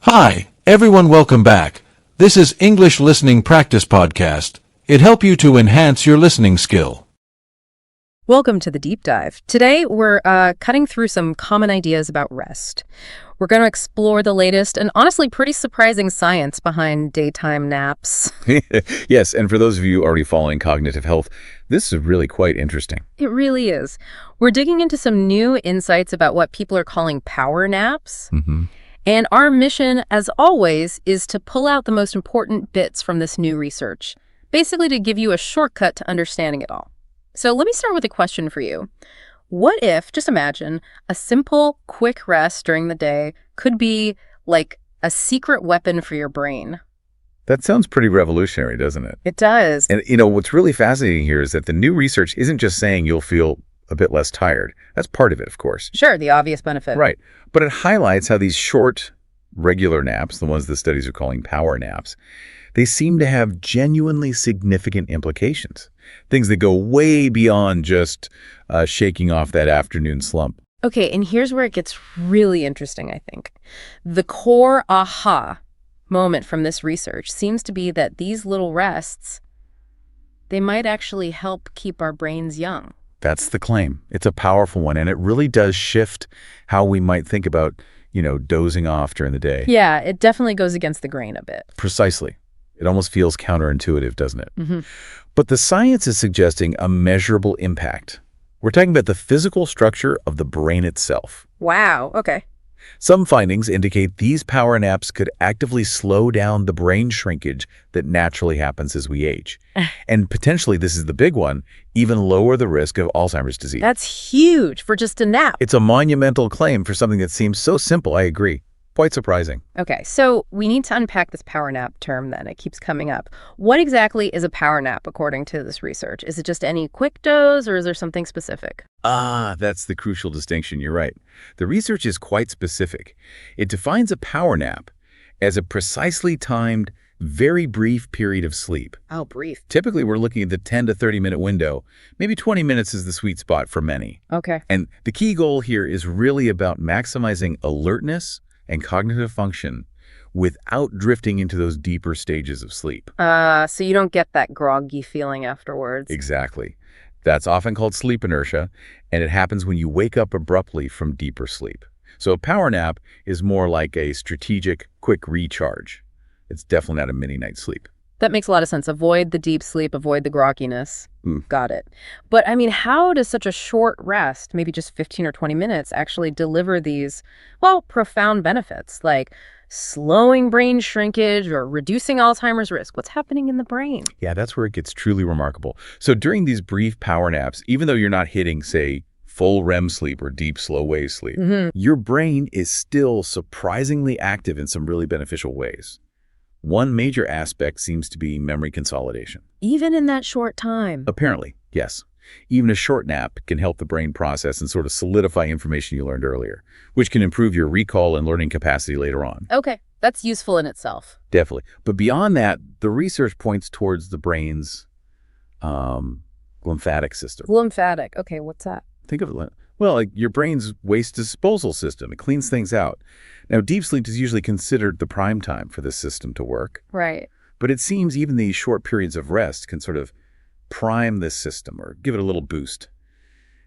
Hi, everyone, welcome back. This is English Listening Practice Podcast. It helps you to enhance your listening skill. Welcome to the deep dive. Today, we're cutting through some common ideas about rest. We're going to explore the latest and honestly pretty surprising science behind daytime naps. Yes, and for those of you already following cognitive health, this is really quite interesting. It really is. We're digging into some new insights about what people are calling power naps. And our mission, as always, is to pull out the most important bits from this new research, basically to give you a shortcut to understanding it all. So let me start with a question for you. What if, just imagine, a simple, quick rest during the day could be like a secret weapon for your brain? That sounds pretty revolutionary, doesn't it? It does. And what's really fascinating here is that the new research isn't just saying you'll feel a bit less tired. That's part of it, of course. Sure, the obvious benefit. Right. But it highlights how these short, regular naps, the ones the studies are calling power naps, they seem to have genuinely significant implications. Things that go way beyond just shaking off that afternoon slump. Okay, and here's where it gets really interesting, I think. The core aha moment from this research seems to be that these little rests, they might actually help keep our brains young. That's the claim. It's a powerful one, and it really does shift how we might think about, dozing off during the day. Yeah, it definitely goes against the grain a bit. Precisely. It almost feels counterintuitive, doesn't it? But the science is suggesting a measurable impact. We're talking about the physical structure of the brain itself. Wow, okay. Some findings indicate these power naps could actively slow down the brain shrinkage that naturally happens as we age. And potentially, this is the big one, even lower the risk of Alzheimer's disease. That's huge for just a nap. It's a monumental claim for something that seems so simple, I agree. Quite surprising. Okay, so we need to unpack this power nap term then. It keeps coming up. What exactly is a power nap according to this research? Is it just any quick doze or is there something specific? That's the crucial distinction. You're right. The research is quite specific. It defines a power nap as a precisely timed, very brief period of sleep. Oh, brief. Typically, we're looking at the 10 to 30-minute window. Maybe 20 minutes is the sweet spot for many. Okay. And the key goal here is really about maximizing alertness and cognitive function without drifting into those deeper stages of sleep. So you don't get that groggy feeling afterwards. Exactly. That's often called sleep inertia, and it happens when you wake up abruptly from deeper sleep. So a power nap is more like a strategic, quick recharge. It's definitely not a mini night's sleep. That makes a lot of sense. Avoid the deep sleep, avoid the grogginess. Got it. But I mean, how does such a short rest, maybe just 15 or 20 minutes, actually deliver these, profound benefits like slowing brain shrinkage or reducing Alzheimer's risk? What's happening in the brain? Yeah, that's where it gets truly remarkable. So during these brief power naps, even though you're not hitting, say, full REM sleep or deep slow wave sleep, your brain is still surprisingly active in some really beneficial ways. One major aspect seems to be memory consolidation. Even in that short time? Apparently, yes. Even a short nap can help the brain process and sort of solidify information you learned earlier, which can improve your recall and learning capacity later on. Okay, that's useful in itself. Definitely. But beyond that, the research points towards the brain's lymphatic system. Lymphatic. Okay, what's that? Think of it, like your brain's waste disposal system. It cleans things out. Now, deep sleep is usually considered the prime time for this system to work. Right. But it seems even these short periods of rest can sort of prime this system or give it a little boost,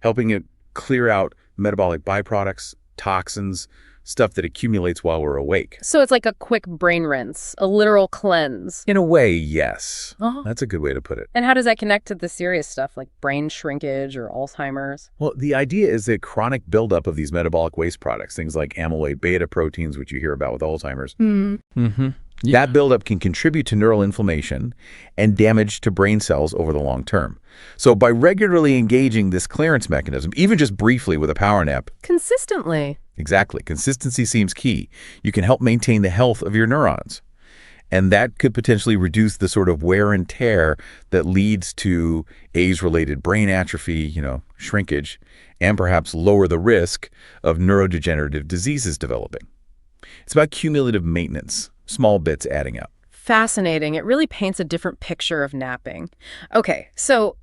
helping it clear out metabolic byproducts, toxins, stuff that accumulates while we're awake. So it's like a quick brain rinse, a literal cleanse. In a way, yes. Uh-huh. That's a good way to put it. And how does that connect to the serious stuff like brain shrinkage or Alzheimer's? Well, the idea is that chronic buildup of these metabolic waste products, things like amyloid beta proteins, which you hear about with Alzheimer's, that buildup can contribute to neural inflammation and damage to brain cells over the long term. So by regularly engaging this clearance mechanism, even just briefly with a power nap, Consistently. Exactly. Consistency seems key. You can help maintain the health of your neurons. And that could potentially reduce the sort of wear and tear that leads to age-related brain atrophy, shrinkage, and perhaps lower the risk of neurodegenerative diseases developing. It's about cumulative maintenance, small bits adding up. Fascinating. It really paints a different picture of napping. Okay, so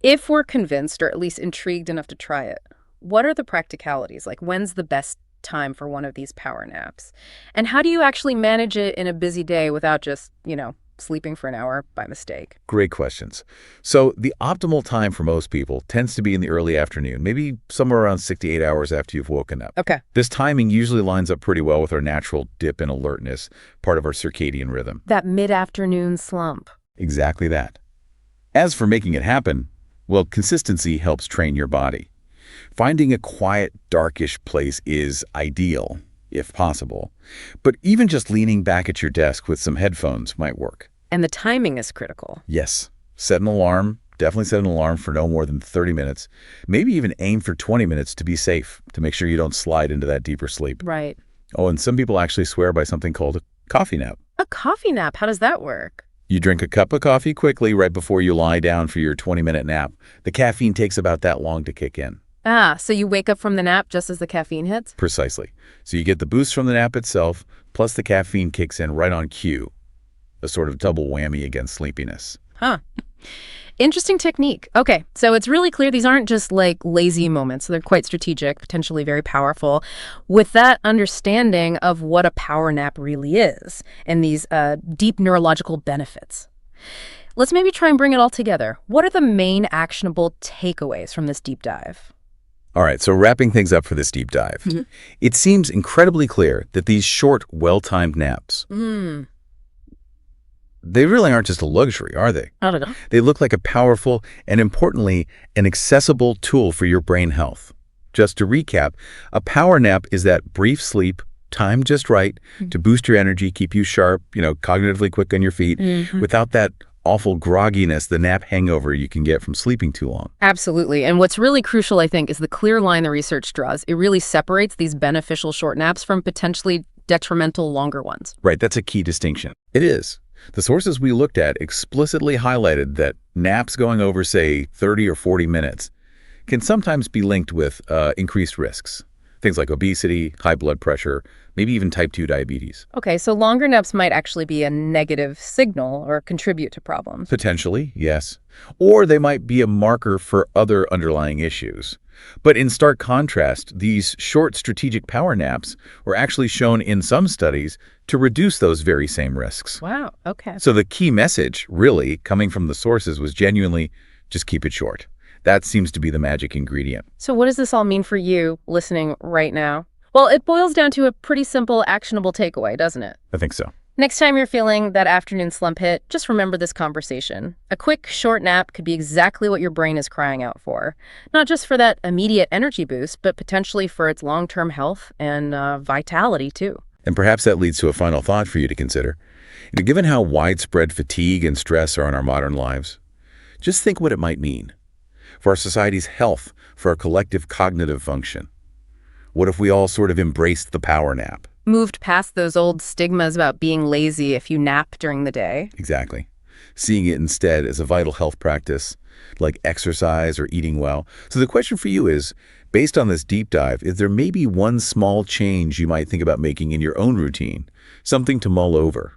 if we're convinced or at least intrigued enough to try it, what are the practicalities? Like, when's the best time for one of these power naps? And how do you actually manage it in a busy day without just, sleeping for an hour by mistake? Great questions. So the optimal time for most people tends to be in the early afternoon, maybe somewhere around 6 to 8 hours after you've woken up. Okay. This timing usually lines up pretty well with our natural dip in alertness, part of our circadian rhythm. That mid-afternoon slump. Exactly that. As for making it happen, well, consistency helps train your body. Finding a quiet, darkish place is ideal, if possible. But even just leaning back at your desk with some headphones might work. And the timing is critical. Yes. Set an alarm. Definitely set an alarm for no more than 30 minutes. Maybe even aim for 20 minutes to be safe, to make sure you don't slide into that deeper sleep. Right. Oh, and some people actually swear by something called a coffee nap. A coffee nap, how does that work? You drink a cup of coffee quickly right before you lie down for your 20-minute nap. The caffeine takes about that long to kick in. So you wake up from the nap just as the caffeine hits? Precisely. So you get the boost from the nap itself, plus the caffeine kicks in right on cue. A sort of double whammy against sleepiness. Huh. Interesting technique. Okay, so it's really clear these aren't just like lazy moments. They're quite strategic, potentially very powerful. With that understanding of what a power nap really is and these deep neurological benefits, let's maybe try and bring it all together. What are the main actionable takeaways from this deep dive? All right, so wrapping things up for this deep dive, it seems incredibly clear that these short, well-timed naps, they really aren't just a luxury, are they? I don't know. They look like a powerful and, importantly, an accessible tool for your brain health. Just to recap, a power nap is that brief sleep, timed just right, to boost your energy, keep you sharp, cognitively quick on your feet, without that awful grogginess, the nap hangover you can get from sleeping too long. Absolutely. And what's really crucial, I think, is the clear line the research draws. It really separates these beneficial short naps from potentially detrimental longer ones. Right, that's a key distinction. It is. The sources we looked at explicitly highlighted that naps going over, say, 30 or 40 minutes can sometimes be linked with increased risks. Things like obesity, high blood pressure, maybe even type 2 diabetes. Okay, so longer naps might actually be a negative signal or contribute to problems. Potentially, yes. Or they might be a marker for other underlying issues. But in stark contrast, these short strategic power naps were actually shown in some studies to reduce those very same risks. Wow, okay. So the key message, really, coming from the sources was genuinely just keep it short. That seems to be the magic ingredient. So what does this all mean for you listening right now? Well, it boils down to a pretty simple, actionable takeaway, doesn't it? I think so. Next time you're feeling that afternoon slump hit, just remember this conversation. A quick, short nap could be exactly what your brain is crying out for. Not just for that immediate energy boost, but potentially for its long-term health and vitality, too. And perhaps that leads to a final thought for you to consider. Given how widespread fatigue and stress are in our modern lives, just think what it might mean for our society's health, for our collective cognitive function. What if we all sort of embraced the power nap? Moved past those old stigmas about being lazy if you nap during the day. Exactly. Seeing it instead as a vital health practice, like exercise or eating well. So the question for you is, based on this deep dive, is there maybe one small change you might think about making in your own routine? Something to mull over.